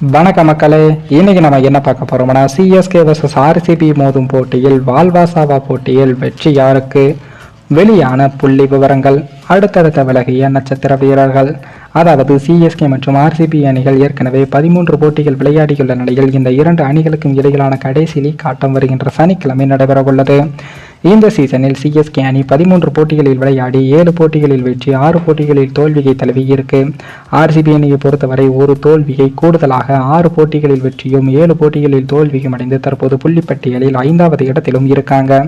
வணக்க மக்களே, இன்னைக்கு நம்ம என்ன பார்க்க போறோம்னா சிஎஸ்கே vs ஆர்சிபி மோதும் போட்டியில் வால்வாசாவா போட்டியில் வெற்றி யாருக்கு? வெளியான புள்ளி விவரங்கள், அடுத்தடுத்த விலகிய நட்சத்திர வீரர்கள். அதாவது சிஎஸ்கே மற்றும் ஆர்சிபி அணிகள் ஏற்கனவே 13 போட்டிகள் விளையாடியுள்ள நிலையில் இந்த இரண்டு அணிகளுக்கும் இடையிலான கடைசி லீக் ஆட்டம் வருகின்ற சனிக்கிழமை நடைபெறவுள்ளது. இந்த சீசனில் சிஎஸ்கே அணி 13 போட்டிகளில் விளையாடி 7 போட்டிகளில் வெற்றி, 6 போட்டிகளில் தோல்வியை தழுவி இருக்கு. ஆர்சிபி அணியை பொறுத்தவரை ஒரு தோல்வியை கூடுதலாக 6 போட்டிகளில் வெற்றியும் 7 போட்டிகளில் தோல்வியும் அடைந்து தற்போது புள்ளிப்பட்டியலில் 5வது இடத்திலும் இருக்காங்க.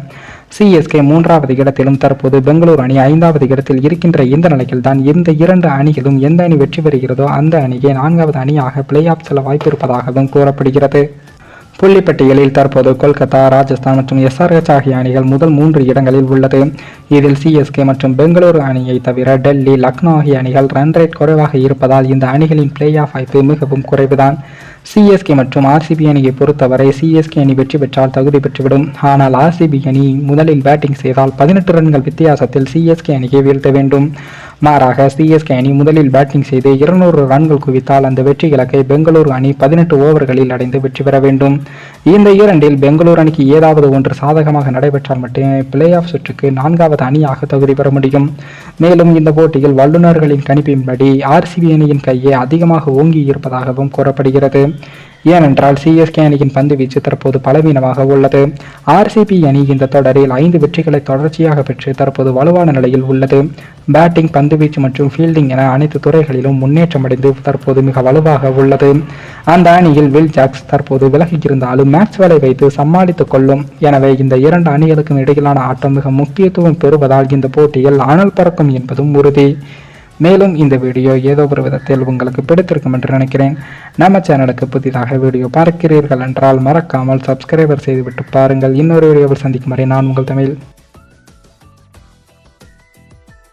சிஎஸ்கே 3வது இடத்திலும் தற்போது பெங்களூரு அணி 5வது இடத்தில் இருக்கின்ற இந்த நிலையில் தான் இந்த இரண்டு அணிகளும் எந்த அணி வெற்றி பெறுகிறதோ அந்த அணியை 4வது அணியாக பிளே ஆஃப் செல்ல வாய்ப்பு இருப்பதாகவும் கூறப்படுகிறது. புள்ளிப்பட்டியலில் தற்போது கொல்கத்தா, ராஜஸ்தான் மற்றும் எஸ்ஆர்ஹெச் ஆகிய அணிகள் முதல் 3 இடங்களில் உள்ளது. இதில் சிஎஸ்கே மற்றும் பெங்களூரு அணியை தவிர டெல்லி, லக்னோ ஆகிய அணிகள் ரன் ரேட் குறைவாக இருப்பதால் இந்த அணிகளின் பிளே ஆஃப் வாய்ப்பு மிகவும் குறைவுதான். சிஎஸ்கே மற்றும் ஆர்சிபி அணியை பொறுத்தவரை சிஎஸ்கே அணி வெற்றி பெற்றால் தகுதி பெற்றுவிடும். ஆனால் ஆர்சிபி அணி முதலில் பேட்டிங் செய்தால் 18 ரன்கள் வித்தியாசத்தில் சிஎஸ்கே அணியை வீழ்த்த வேண்டும். மாறாக சிஎஸ்கே அணி முதலில் பேட்டிங் செய்து 200 ரன்கள் குவித்தால் அந்த வெற்றி இலக்கை பெங்களூரு அணி 18 ஓவர்களில் அடைந்து வெற்றி பெற வேண்டும். இந்த இரண்டில் பெங்களூரு அணிக்கு ஏதாவது ஒன்று சாதகமாக நடைபெற்றால் மட்டுமே பிளே ஆஃப் சுற்றுக்கு 4வது அணியாக தகுதி பெற முடியும். மேலும் இந்த போட்டியில் வல்லுநர்களின் கணிப்பின்படி ஆர்சிபி அணியின் கையே அதிகமாக ஓங்கி இருப்பதாகவும் கூறப்படுகிறது. ஏனென்றால் சிஎஸ்கே அணியின் பந்து வீச்சு தற்போது பலவீனமாக உள்ளது. ஆர்சிபி அணி இந்த தொடரில் 5 வெற்றிகளை தொடர்ச்சியாக பெற்று தற்போது வலுவான நிலையில் உள்ளது. பேட்டிங், பந்து வீச்சு மற்றும் ஃபீல்டிங் என அனைத்து துறைகளிலும் முன்னேற்றமடைந்து தற்போது மிக வலுவாக உள்ளது. அந்த அணியில் வில் ஜாக்ஸ் தற்போது விலகி இருந்தாலும் மேக்ஸ்வெலை வைத்து சமாளித்துக் கொள்ளும். எனவே இந்த இரண்டு அணிகளுக்கும் இடையிலான ஆட்டம் மிக முக்கியத்துவம் பெறுவதால் இந்த போட்டியில் அனல் பறக்கும் என்பதும் உறுதி. மேலும் இந்த வீடியோ ஏதோ ஒரு விதத்தில் உங்களுக்கு பிடித்திருக்கும் என்று நினைக்கிறேன். நம்ம சேனலுக்கு புதிதாக வீடியோ பார்க்கிறீர்கள் என்றால் மறக்காமல் சப்ஸ்கிரைபர் செய்துவிட்டு பாருங்கள். இன்னொரு வீடியோவில் சந்திக்கும் வரை நான் உங்கள் தமிழ்.